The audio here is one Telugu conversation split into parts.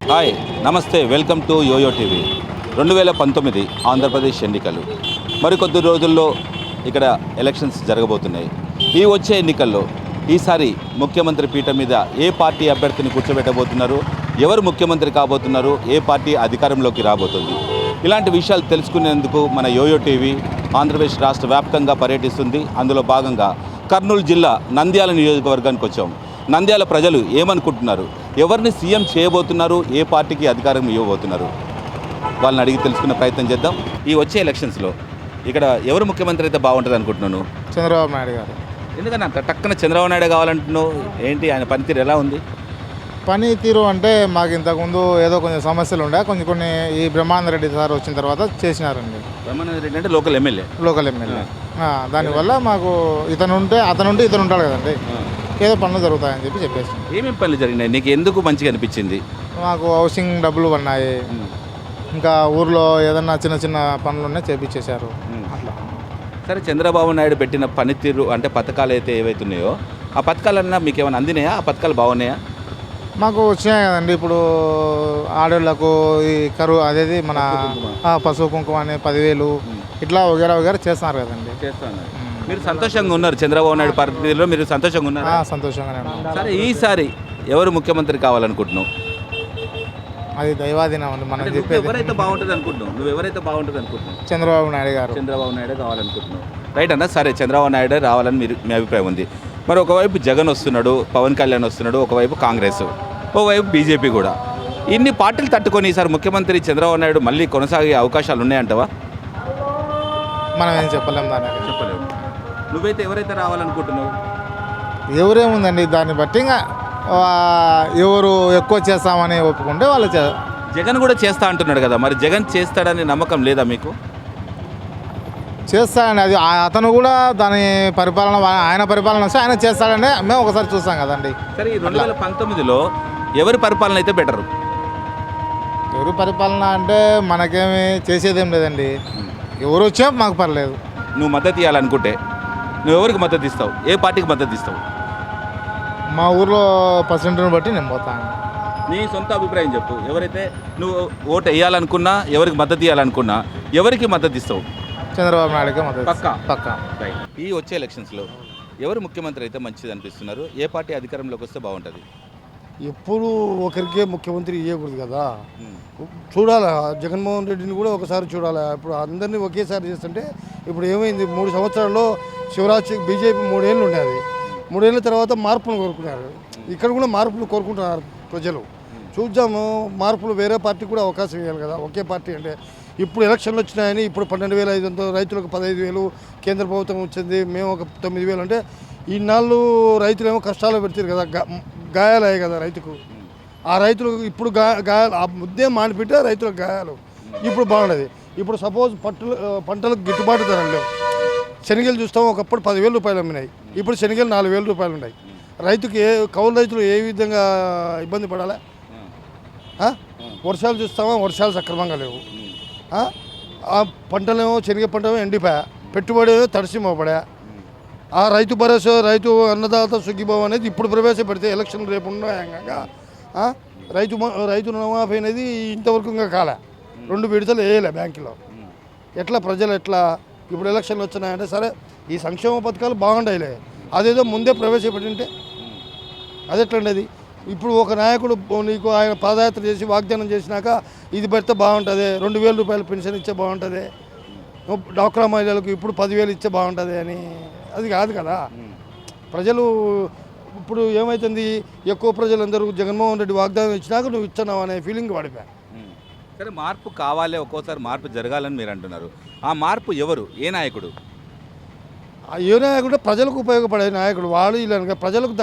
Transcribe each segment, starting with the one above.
హాయ్ నమస్తే, welcome to YoYo TV. 2019 Andhra Pradesh ఎన్నికలు మరికొద్ది రోజుల్లో ఇక్కడ ఎలక్షన్స్ జరగబోతున్నాయి. ఈ వచ్చే ఎన్నికల్లో ఈసారి ముఖ్యమంత్రి పీఠం మీద ఏ పార్టీ అభ్యర్థిని కూర్చోబెట్టబోతున్నారు, ఎవరు ముఖ్యమంత్రి కాబోతున్నారు, ఏ పార్టీ అధికారంలోకి రాబోతుంది, ఇలాంటి విషయాలు తెలుసుకునేందుకు మన యోయో టీవీ ఆంధ్రప్రదేశ్ రాష్ట్ర వ్యాప్తంగా పర్యటిస్తుంది. అందులో భాగంగా కర్నూలు జిల్లా నంద్యాల నియోజకవర్గానికి వచ్చాం. నంద్యాల ప్రజలు ఏమనుకుంటున్నారు, ఎవరిని సీఎం చేయబోతున్నారు, ఏ పార్టీకి అధికారం ఇవ్వబోతున్నారు, వాళ్ళని అడిగి తెలుసుకునే ప్రయత్నం చేద్దాం. ఈ వచ్చే ఎలక్షన్స్లో ఇక్కడ ఎవరు ముఖ్యమంత్రి అయితే బాగుంటుంది అనుకుంటున్నాను? చంద్రబాబు నాయుడు గారు. ఎందుకని అంత టక్కున చంద్రబాబు నాయుడు కావాలంటున్నావు? ఏంటి ఆయన పనితీరు ఎలా ఉంది? పనితీరు అంటే మాకు ఇంతకుముందు ఏదో కొంచెం సమస్యలు ఉండే, కొన్ని ఈ బ్రహ్మానంద రెడ్డి సార్ వచ్చిన తర్వాత చేసినారండి. బ్రహ్మానంద రెడ్డి అంటే లోకల్ ఎమ్మెల్యే. దానివల్ల మాకు అతను ఉంటే ఇతను ఉంటాడు కదండి, ఏదో పనులు జరుగుతాయని చెప్పేసి. ఏమేమి పనులు జరిగినాయి, నీకు ఎందుకు మంచిగా అనిపించింది? మాకు హౌసింగ్ డబ్బులు పడినాయి, ఇంకా ఊర్లో ఏదన్నా చిన్న చిన్న పనులు ఉన్నాయి చేపించేశారు అట్లా. సరే, చంద్రబాబు నాయుడు పెట్టిన పనితీరు అంటే పథకాలు అయితే ఏవైతున్నాయో ఆ పథకాలన్నా మీకు ఏమైనా అందినాయా? ఆ పథకాలు బాగున్నాయా? మాకు వచ్చినాయి కదండి. ఇప్పుడు ఆడవాళ్ళకు ఈ కరువు అదేది మన పసుపు కుంకుమ అని 10,000 ఇట్లా వగేరా చేస్తున్నారు కదండి. చేస్తున్నారు. మీరు సంతోషంగా ఉన్నారు? చంద్రబాబు నాయుడు పరిధిలో మీరు సంతోషంగా ఉన్నారు? సంతోషంగానే ఉన్నాం. సరే, ఈసారి ఎవరు ముఖ్యమంత్రి కావాలనుకుంటున్నావు? అది దైవాధీనం అండి మనం చెప్పేది. ఎవరైతే బాగుంటుంది అనుకుంటున్నావు? నువ్వు ఎవరైతే బాగుంటుంది అనుకుంటున్నావు? చంద్రబాబు నాయుడు గారు. చంద్రబాబు నాయుడు కావాలనుకుంటున్నావు, రైట్ అన్న. సరే, చంద్రబాబు నాయుడు రావాలని మీ అభిప్రాయం ఉంది. మరి ఒకవైపు జగన్ వస్తున్నాడు, పవన్ కళ్యాణ్ వస్తున్నాడు, ఒకవైపు కాంగ్రెస్, ఒకవైపు బీజేపీ కూడా. ఇన్ని పార్టీలు తట్టుకొని ఈసారి ముఖ్యమంత్రి చంద్రబాబు నాయుడు మళ్ళీ కొనసాగే అవకాశాలు ఉన్నాయంటవా? మనం ఏం చెప్పలేము, దానికి చెప్పలేము. నువ్వైతే ఎవరైతే రావాలనుకుంటున్నావు? ఎవరేముందండి, దాన్ని బట్టి ఇంకా ఎవరు ఎక్కువ చేస్తామని ఒప్పుకుంటే వాళ్ళు జగన్ కూడా చేస్తా అంటున్నాడు కదా, మరి జగన్ చేస్తాడని నమ్మకం లేదా మీకు? చేస్తాడండి, అది అతను కూడా దాని ఆయన పరిపాలన వస్తే ఆయన చేస్తాడని మేము ఒకసారి చూస్తాం కదండి. సరే, ఈ 2019లో ఎవరి పరిపాలన అయితే బెటరు? ఎవరి పరిపాలన అంటే మనకేమి చేసేదేం లేదండి, ఎవరు వచ్చా మాకు పర్లేదు. నువ్వు మద్దతు ఇవ్వాలనుకుంటే నువ్వు ఎవరికి మద్దతు ఇస్తావు? ఏ పార్టీకి మద్దతు ఇస్తావు? మా ఊర్లో పర్సెంట్ని బట్టి నేను పోతాను. నీ సొంత అభిప్రాయం చెప్పు. ఎవరైతే నువ్వు ఓటు వేయాలనుకున్నా, ఎవరికి మద్దతు ఇవ్వాలనుకున్నా, ఎవరికి మద్దతు ఇస్తావు? చంద్రబాబు నాయుడుకే మద్దతు. పక్కా. ఈ వచ్చే ఎలక్షన్స్లో ఎవరు ముఖ్యమంత్రి అయితే మంచిది అనిపిస్తున్నారు? ఏ పార్టీ అధికారంలోకి వస్తే బాగుంటుంది? ఎప్పుడు ఒకరికే ముఖ్యమంత్రి ఇవ్వకూడదు కదా, చూడాలి. జగన్మోహన్ రెడ్డిని కూడా ఒకసారి చూడాలి. ఇప్పుడు అందరినీ ఒకేసారి చేస్తుంటే ఇప్పుడు ఏమైంది, 3 సంవత్సరాల్లో శివరాజ్ బీజేపీ 3 ఏళ్ళు ఉండేది. 3 ఏళ్ళ తర్వాత మార్పులు కోరుకున్నారు. ఇక్కడ కూడా మార్పులు కోరుకుంటున్నారు ప్రజలు. చూద్దాము, మార్పులు వేరే పార్టీ కూడా అవకాశం ఇవ్వాలి కదా. ఒకే పార్టీ అంటే ఇప్పుడు ఎలక్షన్లు వచ్చినాయని ఇప్పుడు 12,500, రైతులకు 15,000 కేంద్ర ప్రభుత్వం వచ్చింది, మేము ఒక 9,000 అంటే ఈనాళ్ళు రైతులేమో కష్టాలు పెడతారు కదా, గాయాలయ్యాయి కదా రైతుకు. ఆ రైతులకు ఇప్పుడు గాయాలు ఆ ముద్దే మానిపెట్టే రైతులకు గాయాలు ఇప్పుడు బాగుండదు. ఇప్పుడు సపోజ్ పంటలకు గిట్టుబాటు ధరలు లేవు. శనగలు చూస్తాం, ఒకప్పుడు 10,000 రూపాయలు అమ్మినాయి, ఇప్పుడు శనగలు 4,000 రూపాయలు ఉన్నాయి. రైతుకి కౌలు రైతులు ఏ విధంగా ఇబ్బంది పడాలి? వర్షాలు చూస్తామా, వర్షాలు సక్రమంగా లేవు. ఆ పంటలేమో శనగ పంటేమో ఎండిపోయా, పెట్టుబడి తడిసి మోపడా. ఆ రైతు భరోసా, రైతు అన్నదాత సుఖీభావం అనేది ఇప్పుడు ప్రవేశపెడితే ఎలక్షన్ రేపు ఉన్నాయంగా రైతు రుణమాఫీ అనేది ఇంతవరకు ఇంకా కాలే, 2 విడతలు వేయలే బ్యాంకులో. ఎట్లా ప్రజలు ఎట్లా? ఇప్పుడు ఎలక్షన్లు వచ్చినాయంటే సరే ఈ సంక్షేమ పథకాలు బాగుండాయిలే, అదేదో ముందే ప్రవేశపెట్టింటే అది ఎట్లండేది? ఇప్పుడు ఒక నాయకుడు నీకు ఆయన పాదయాత్ర చేసి వాగ్దానం చేసినాక ఇది పెడితే బాగుంటుంది, 2,000 రూపాయలు పెన్షన్ ఇచ్చే బాగుంటుంది, డాక్రా మహిళలకు ఇప్పుడు 10,000 ఇచ్చే బాగుంటుంది అని, అది కాదు కదా. ప్రజలు ఇప్పుడు ఏమవుతుంది, ఎక్కువ ప్రజలందరూ జగన్మోహన్ రెడ్డి వాగ్దానం ఇచ్చినాక నువ్వు ఇచ్చావు అనే ఫీలింగ్ పడిపోయా. సరే, మార్పు కావాలి, ఒక్కోసారి మార్పు జరగాలని మీరు అంటున్నారు. ఆ మార్పు ఎవరు? ఏ నాయకుడు? ఏ నాయకుడు? ప్రజలకు ఉపయోగపడే నాయకుడు వాడు. ఇలా ప్రజలకు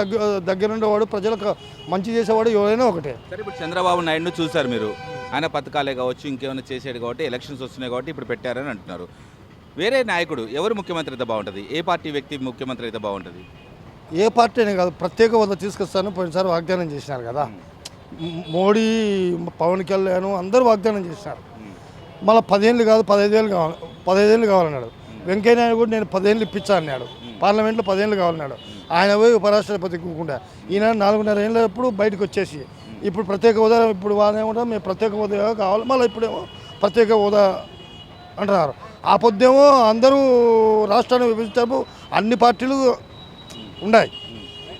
దగ్గరుండేవాడు, ప్రజలకు మంచి చేసేవాడు ఎవరైనా ఒకటే. సరే, ఇప్పుడు చంద్రబాబు నాయుడును చూశారు మీరు, ఆయన పథకాలే కావచ్చు, ఇంకేమైనా చేసేది కాబట్టి, ఎలక్షన్స్ వస్తున్నాయి కాబట్టి ఇప్పుడు పెట్టారని అంటున్నారు. వేరే నాయకుడు ఎవరు ముఖ్యమంత్రి అయితే బాగుంటుంది? ఏ పార్టీ వ్యక్తి ముఖ్యమంత్రి అయితే బాగుంటుంది? ఏ పార్టీ అనే కాదు, ప్రత్యేక హోదా తీసుకొస్తాను పోయినసారి వాగ్దానం చేసినారు కదా. మోడీ, పవన్ కళ్యాణ్ అందరూ వాగ్దానం చేసినారు. మళ్ళీ 10 ఏళ్ళు కాదు 15 ఏళ్ళు కావాలి, 15 ఏళ్ళు కావాలన్నాడు. వెంకయ్య నాయుడు కూడా నేను 10 ఏళ్ళు ఇప్పించా అన్నాడు. పార్లమెంట్లో 10 ఏళ్ళు కావాలన్నాడు. ఆయన పోయి ఉపరాష్ట్రపతి కూకుండా ఈయన 4.5 ఏళ్ళప్పుడు బయటకు వచ్చేసి ఇప్పుడు ప్రత్యేక హోదా, ఇప్పుడు వాళ్ళేమో మేము ప్రత్యేక హోదా కావాలి, మళ్ళీ ఇప్పుడేమో ప్రత్యేక హోదా అంటున్నారు. ఆ పొద్దేమో అందరూ రాష్ట్రాన్ని విభజించారు, అన్ని పార్టీలు ఉన్నాయి,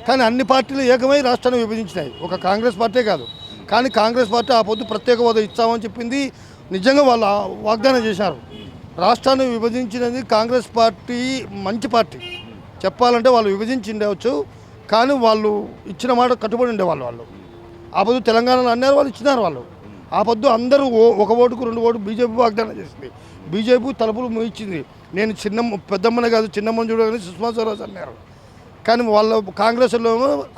కానీ అన్ని పార్టీలు ఏకమై రాష్ట్రాన్ని విభజించినాయి, ఒక కాంగ్రెస్ పార్టీ కాదు. కానీ కాంగ్రెస్ పార్టీ ఆ పొద్దు ప్రత్యేక హోదా ఇస్తామని చెప్పింది, నిజంగా వాళ్ళు వాగ్దానం చేశారు. రాష్ట్రాన్ని విభజించినది కాంగ్రెస్ పార్టీ మంచి పార్టీ, చెప్పాలంటే వాళ్ళు విభజించి ఉండవచ్చు, కానీ వాళ్ళు ఇచ్చిన మాట కట్టుబడి ఉండేవాళ్ళు. ఆ పొద్దు తెలంగాణలో అన్నారు, వాళ్ళు ఇచ్చినారు. వాళ్ళు ఆ పొద్దు అందరూ ఒక ఓటుకు 2 ఓటు బీజేపీ వాగ్దానం చేసింది, బీజేపీ తలుపులు ఇచ్చింది. నేను పెద్దమ్మనే కాదు చిన్నమ్మని చూడగానే సుష్మా స్వరాజ్ అన్నారు. కానీ వాళ్ళ కాంగ్రెస్లో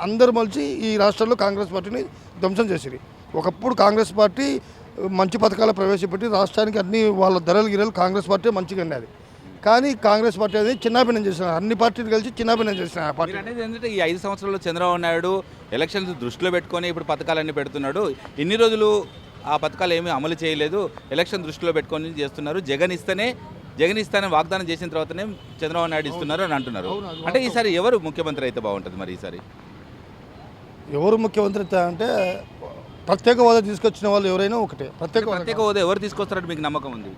అందరూ మలిచి ఈ రాష్ట్రంలో కాంగ్రెస్ పార్టీని ధ్వంసం చేసింది. ఒకప్పుడు కాంగ్రెస్ పార్టీ మంచి పథకాలు ప్రవేశపెట్టి రాష్ట్రానికి అన్ని వాళ్ళ ధరలు గిరలు కాంగ్రెస్ పార్టీ మంచిగా ఉండేది. కానీ కాంగ్రెస్ పార్టీ అనేది చిన్నాభిన్నం చేసిన, అన్ని పార్టీలు కలిసి చిన్నాభిన్నం చేసిన ఆ పార్టీ. అనేది ఏంటంటే ఈ 5 సంవత్సరాల్లో చంద్రబాబు నాయుడు ఎలక్షన్స్ దృష్టిలో పెట్టుకొని ఇప్పుడు పథకాలన్నీ పెడుతున్నాడు. ఇన్ని రోజులు ఆ పథకాలు ఏమీ అమలు చేయలేదు, ఎలక్షన్ దృష్టిలో పెట్టుకొని చేస్తున్నారు. జగన్ ఇస్తానని వాగ్దానం చేసిన తర్వాతనే చంద్రబాబు నాయుడు ఇస్తున్నారు అని అంటున్నారు. అంటే ఈసారి ఎవరు ముఖ్యమంత్రి అయితే బాగుంటుంది? మరి ఈసారి ఎవరు ముఖ్యమంత్రి అంటే ప్రత్యేక హోదా తీసుకొచ్చిన వాళ్ళు ఎవరైనా ఒకటే. ప్రత్యేక హోదా ఎవరు తీసుకొస్తారని మీకు నమ్మకం ఉంది?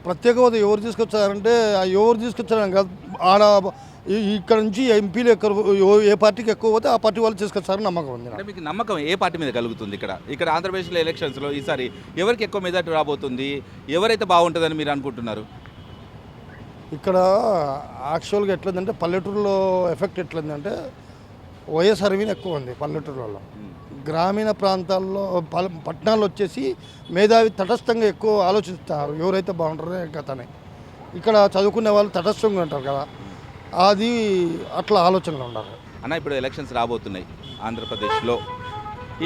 ప్రత్యేక హోదా ఎవరు తీసుకొచ్చారంటే ఎవరు తీసుకొచ్చారని కాదు, ఆడ ఇక్కడ నుంచి ఎంపీలు ఏ పార్టీకి ఎక్కువ పోతే ఆ పార్టీ వాళ్ళు తీసుకొచ్చారని నమ్మకం ఉంది. అంటే మీకు నమ్మకం ఏ పార్టీ మీద కలుగుతుంది? ఇక్కడ ఆంధ్రప్రదేశ్లో ఎలక్షన్స్లో ఈసారి ఎవరికి ఎక్కువ మెజార్టీ రాబోతుంది, ఎవరైతే బాగుంటుందని మీరు అనుకుంటున్నారు? ఇక్కడ యాక్చువల్గా ఎట్లందంటే పల్లెటూరులో ఎఫెక్ట్ ఎట్లందంటే వైఎస్ఆర్ మీద ఎక్కువ ఉంది పల్లెటూరులలో. గ్రామీణ ప్రాంతాల్లో పట్టణాల్లో వచ్చేసి మేధావి తటస్థంగా ఎక్కువ ఆలోచిస్తారు, ఎవరైతే బాగుంటారో కథనే. ఇక్కడ చదువుకునే వాళ్ళు తటస్థంగా ఉంటారు కదా, అది అట్లా ఆలోచనలు ఉండాలి. అన్న, ఇప్పుడు ఎలక్షన్స్ రాబోతున్నాయి ఆంధ్రప్రదేశ్లో.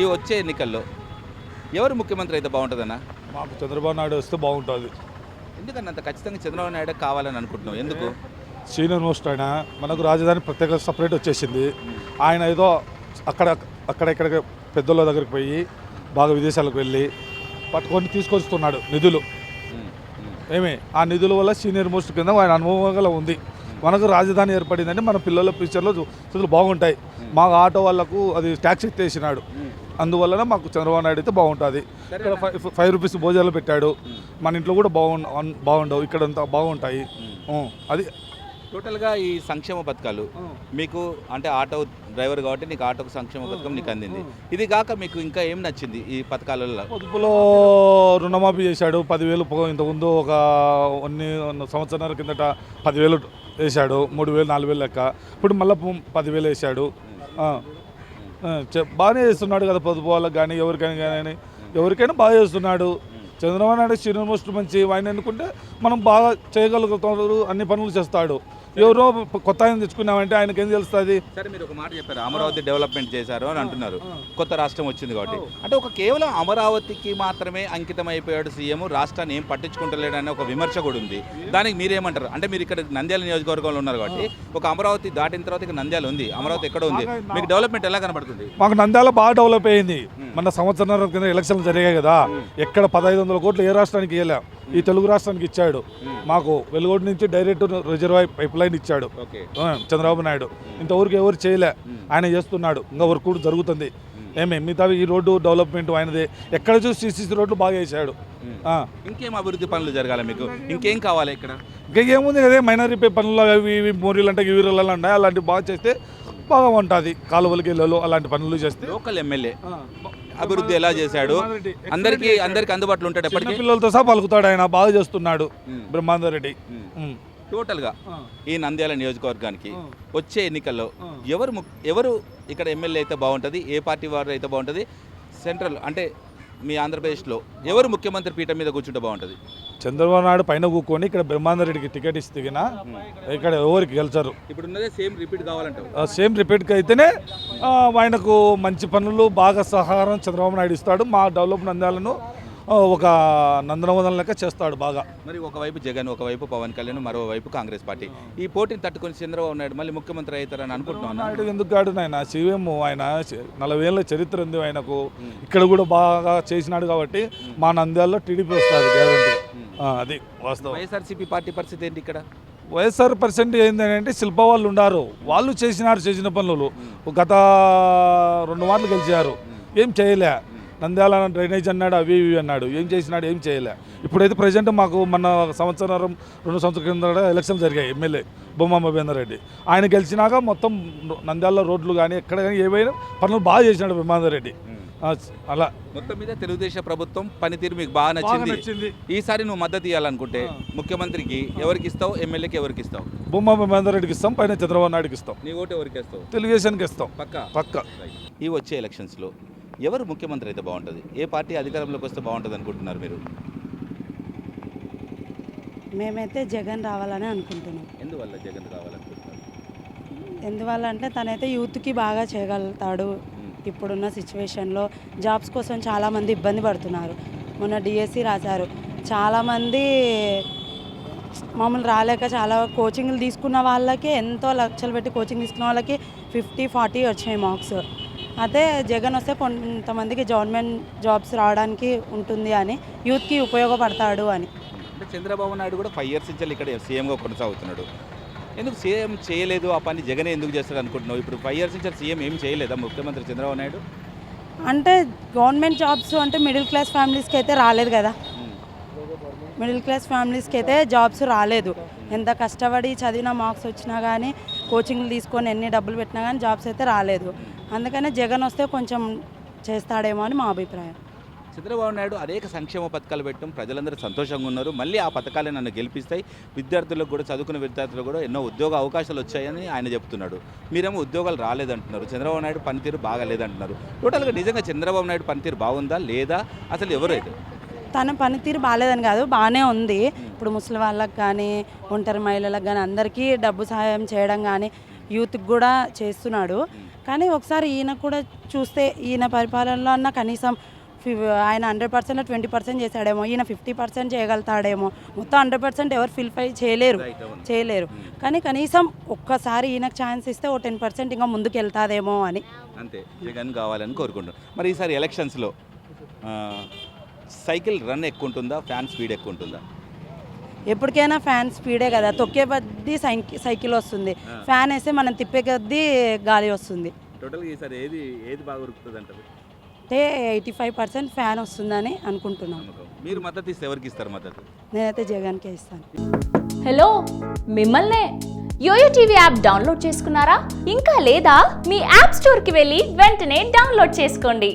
ఈ వచ్చే ఎన్నికల్లో ఎవరు ముఖ్యమంత్రి అయితే బాగుంటుందన్న? మాకు చంద్రబాబు నాయుడు వస్తే బాగుంటుంది. ఎందుకన్నా అంత ఖచ్చితంగా చంద్రబాబు నాయుడు కావాలని అనుకుంటున్నాం? ఎందుకు? సీనియర్ మోస్ట్ ఆయన, మనకు రాజధాని ప్రత్యేక సపరేట్ వచ్చేసింది. ఆయన ఏదో అక్కడ పెద్దల దగ్గరికి పోయి బాగా విదేశాలకు వెళ్ళి పట్టుకొని తీసుకొస్తున్నాడు నిధులు. ఆ నిధుల వల్ల సీనియర్ మోస్ట్ కింద ఆయన అనుభవం ఉంది. మనకు రాజధాని ఏర్పడిందంటే మన పిల్లల ఫ్యూచర్లో చదువులు బాగుంటాయి. మా ఆటో వాళ్ళకు అది ట్యాక్స్ ఎత్తేసినాడు, అందువలన మాకు చంద్రబాబు నాయుడు అయితే బాగుంటుంది. ఇక్కడ 5 రూపీస్ భోజనాలు పెట్టాడు, మన ఇంట్లో కూడా బాగుండవు, ఇక్కడంతా బాగుంటాయి. అది టోటల్గా ఈ సంక్షేమ పథకాలు మీకు, అంటే ఆటో డ్రైవర్ కాబట్టి నీకు ఆటోకు సంక్షేమ పథకం నీకు అందింది. ఇది కాక మీకు ఇంకా ఏం నచ్చింది ఈ పథకాలలో? పొదుపులో రుణమాఫీ చేశాడు 10,000. ఇంతకుముందు ఒక 1 సంవత్సరాల కిందట 10,000 వేశాడు, 3,000 4,000 లెక్క. ఇప్పుడు మళ్ళీ 10,000 వేశాడు. బాగానే చేస్తున్నాడు కదా పొదుపు వాళ్ళకి కానీ ఎవరికైనా బాగా చేస్తున్నాడు. చంద్రబాబు నాయుడు సీనియర్ మోస్ట్ మంచి, ఆయన ఎన్నుకుంటే మనం బాగా చేయగలుగుతాడు, అన్ని పనులు చేస్తాడు. ఎవరో కొత్త ఆయన తెచ్చుకున్నామంటే ఆయనకి ఏం తెలుస్తుంది? సరే, మీరు ఒక మాట చెప్పారు, అమరావతి డెవలప్మెంట్ చేశారు అని అంటున్నారు. కొత్త రాష్ట్రం వచ్చింది కాబట్టి, అంటే ఒక కేవలం అమరావతికి మాత్రమే అంకితం అయిపోయాడు సీఎం, రాష్ట్రాన్ని ఏం పట్టించుకుంటలేడని ఒక విమర్శ కూడా ఉంది. దానికి మీరేమంటారు? అంటే మీరు ఇక్కడ నంద్యాల నియోజకవర్గంలో ఉన్నారు కాబట్టి, ఒక అమరావతి దాటిన తర్వాత ఇక నంద్యాల ఉంది, అమరావతి ఎక్కడ ఉంది, మీకు డెవలప్మెంట్ ఎలా కనబడుతుంది? మాకు నంద్యాల బాగా డెవలప్ అయింది. మన సంవత్సరం కింద ఎలక్షన్లు జరిగాయి కదా, ఎక్కడ 1,500 కోట్లు ఏ రాష్ట్రానికి ఇవ్వలే, ఈ తెలుగు రాష్ట్రానికి ఇచ్చాడు. మాకు వెలుగోడు నుంచి డైరెక్ట్ రిజర్వాయర్ పైప్ లైన్ ఇచ్చాడు చంద్రబాబు నాయుడు. ఇంతవరకు ఎవరు చేయలే, ఆయన చేస్తున్నాడు. ఇంకా వర్క్ కూడా జరుగుతుంది. మిగతా ఈ రోడ్డు డెవలప్మెంట్ ఆయనదే. ఎక్కడ చూసి సిసి రోడ్లు బాగా వేసాడు. ఇంకేం అభివృద్ధి పనులు జరగాలి మీకు? ఇంకేం కావాలి ఇక్కడ? ఇంకేముంది కదా, మైనారిటీ పనులు ఇవి మోరీలు అంటే గివీరలు ఉన్నాయి, అలాంటివి బాగా చేస్తే బాగా ఉంటుంది. కాలువలకి ఇళ్ళలో అలాంటి పనులు చేస్తే. లోకల్ ఎమ్మెల్యే అభివృద్ధి ఎలా చేశాడు? అందరికి అందుబాటులో ఉంటాడు, ఎప్పటికీ పిల్లలతో సహా పలుకుతాడు. ఆయన బాగా చేస్తున్నాడు బ్రహ్మాందరెడ్డి. టోటల్గా ఈ నంద్యాల నియోజకవర్గానికి వచ్చే ఎన్నికల్లో ఎవరు ఇక్కడ ఎమ్మెల్యే అయితే బాగుంటుంది, ఏ పార్టీ వారు అయితే బాగుంటుంది? సెంట్రల్ అంటే మీ ఆంధ్రప్రదేశ్లో ఎవరు ముఖ్యమంత్రి పీఠం మీద కూర్చుంటే బాగుంటుంది? చంద్రబాబు నాయుడు పైన కూర్చొని ఇక్కడ బ్రహ్మాందరెడ్డికి టికెట్ ఇస్తే ఇక్కడ ఎవరికి గెలిచారు. ఇప్పుడు ఉన్నదే సేమ్ రిపీట్ కావాలంటారు? సేమ్ రిపీట్కి అయితేనే ఆయనకు మంచి పనులు బాగా సహకారం చంద్రబాబు నాయుడు ఇస్తాడు. మా డెవలప్ నంద్యాలను ఒక నందనవదన లెక్క చేస్తాడు బాగా. మరి ఒకవైపు జగన్, ఒకవైపు పవన్ కళ్యాణ్, మరోవైపు కాంగ్రెస్ పార్టీ. ఈ పోటీని తట్టుకొని చంద్రబాబు నాయుడు మళ్ళీ ముఖ్యమంత్రి అవుతారని అనుకుంటున్నాను. నాయుడు ఎందుకు కాడు, ఆయన సీఎం, ఆయన 40 ఏళ్ళ చరిత్ర ఉంది ఆయనకు. ఇక్కడ కూడా బాగా చేసినాడు కాబట్టి మా నంద్యాలలో టీడీపీ వస్తుంది గ్యారంటీ. అది వాస్తవం. వైఎస్ఆర్సీపీ పార్టీ పరిస్థితి ఏంటి ఇక్కడ? వైఎస్ఆర్ పర్సెంట్ ఏంటంటే శిల్ప వాళ్ళు ఉన్నారు, వాళ్ళు చేసిన పనులు గత 2 మార్లు గెలిచారు, ఏం చేయలే. నంద్యాల డ్రైనేజ్ అన్నాడు, అవి ఇవి అన్నాడు, ఏం చేసినాడు, ఏం చేయలే. ఇప్పుడైతే ప్రజెంట్ మాకు మన 2 సంవత్సరాల కింద ఎలక్షన్ జరిగాయి, ఎమ్మెల్యే బొమ్మ మహేందర్ రెడ్డి. ఆయన గెలిచినాక మొత్తం నంద్యాల రోడ్లు కానీ ఎక్కడ కానీ ఏవైనా పనులు బాగా చేసినాడు మహేందర్ రెడ్డి. అలా మొత్తం మీద తెలుగుదేశం ప్రభుత్వం పనితీరు మీకు బాగా నచ్చింది. ఈసారి నువ్వు మద్దతు ఇవ్వాలనుకుంటే ముఖ్యమంత్రికి ఎవరికి ఇస్తావు, ఎమ్మెల్యేకి ఎవరికి ఇస్తావు? బొమ్మ మహేందర్ రెడ్డికి ఇస్తాం, పైన చంద్రబాబు నాయుడుకి ఇస్తాం. నీ ఓటు ఎవరికి ఇస్తావు? తెలుగుదేశానికి ఇస్తాం పక్క. ఈ వచ్చే ఎలక్షన్స్లో ఎవరు ముఖ్యమంత్రి అయితే బాగుంటుంది, ఏ పార్టీ అధికారంలోకి వస్తే బాగుంటుంది అనుకుంటున్నారు మీరు? మేమైతే జగన్ రావాలని అనుకుంటున్నాం. ఎందువల్ల జగన్ రావాలనుకుంటున్నారు? ఎందువల్ల అంటే తనైతే యూత్కి బాగా చేయగలుగుతాడు. ఇప్పుడున్న సిచ్యువేషన్లో జాబ్స్ కోసం చాలామంది ఇబ్బంది పడుతున్నారు. మొన్న డిఎస్సి రాశారు, చాలామంది మామూలు రాలేక చాలా కోచింగ్లు తీసుకున్న వాళ్ళకి ఎంతో లక్షలు పెట్టి కోచింగ్ తీసుకున్న వాళ్ళకి 50-40 వచ్చాయి మార్క్స్. అదే జగన్ వస్తే కొంతమందికి గవర్నమెంట్ జాబ్స్ రావడానికి ఉంటుంది అని, యూత్కి ఉపయోగపడతాడు అని. అంటే చంద్రబాబు నాయుడు కూడా 5 years నుంచి ఇక్కడ సీఎంగా కొనసాగుతున్నాడు. ఎందుకు సీఎం చేయలేదు ఆ పని జగన్ ఎందుకు చేస్తాడు అనుకుంటున్నావు? ఇప్పుడు 5 years నుంచి సీఎం ఏం చేయలేదా ముఖ్యమంత్రి చంద్రబాబు నాయుడు? అంటే గవర్నమెంట్ జాబ్స్ అంటే మిడిల్ క్లాస్ ఫ్యామిలీస్కి అయితే రాలేదు కదా. మిడిల్ క్లాస్ ఫ్యామిలీస్కి అయితే జాబ్స్ రాలేదు. ఎంత కష్టపడి చదివిన మార్క్స్ వచ్చినా కానీ, కోచింగ్లు తీసుకొని ఎన్ని డబ్బులు పెట్టినా కానీ జాబ్స్ అయితే రాలేదు. అందుకనే జగన్ వస్తే కొంచెం చేస్తాడేమో అని మా అభిప్రాయం. చంద్రబాబు నాయుడు అనేక సంక్షేమ పథకాలు పెట్టడం ప్రజలందరూ సంతోషంగా ఉన్నారు. మళ్ళీ ఆ పథకాలే నన్ను గెలిపిస్తాయి, విద్యార్థులకు కూడా, చదువుకున్న విద్యార్థులకు కూడా ఎన్నో ఉద్యోగ అవకాశాలు వచ్చాయని ఆయన చెప్తున్నాడు. మీరేమో ఉద్యోగాలు రాలేదంటున్నారు, చంద్రబాబు నాయుడు పనితీరు బాగా లేదంటున్నారు. టోటల్గా నిజంగా చంద్రబాబు నాయుడు పనితీరు బాగుందా లేదా, అసలు ఎవరైతే? తన పనితీరు బాగాలేదని కాదు, బాగానే ఉంది. ఇప్పుడు ముసలి వాళ్ళకి కానీ, ఒంటరి మహిళలకు కానీ అందరికీ డబ్బు సహాయం చేయడం కానీ, యూత్కి కూడా చేస్తున్నాడు. కానీ ఒకసారి ఈయన కూడా చూస్తే, ఈయన పరిపాలనలో అన్న కనీసం ఆయన 100%లో 20% చేశాడేమో, ఈయన 50% చేయగలుగుతాడేమో. మొత్తం 100% ఎవరు ఫిల్ఫై చేయలేరు. కానీ కనీసం ఒక్కసారి ఈయనకు ఛాన్స్ ఇస్తే ఓ 10% ఇంకా ముందుకు వెళ్తాదేమో అని. అంతే, జగన్ కావాలని కోరుకుంటున్నాను. మరి ఈసారి ఎలక్షన్స్లో సైకిల్ రన్ ఎక్కువ ఉంటుందా, ఫ్యాన్ స్పీడ్ ఎక్కువ ఉంటుందా? ఎప్పటికైనా ఫ్యాన్ స్పీడే కదా, తొక్కే కొద్దీ సైకిల్ వస్తుంది, ఫ్యాన్ వేస్తే మనం తిప్పే కొద్దీ గాలి వస్తుంది. టోటల్గా ఈసారి ఏది బాగా ఉరుకుతుంది అంటారు? అంటే 85% ఫ్యాన్ వస్తుందని అనుకుంటున్నాం. మీరు మద్దతు ఇస్తే ఎవరికి ఇస్తారు మద్దతు? నేనైతే జగన్కే ఇస్తాను. హలో, మిమ్మల్నే. యోయో టీవీ యాప్ డౌన్లోడ్ చేసుకున్నారా? ఇంకా లేదా? మీ యాప్ స్టోర్కి వెళ్ళి వెంటనే డౌన్లోడ్ చేసుకోండి.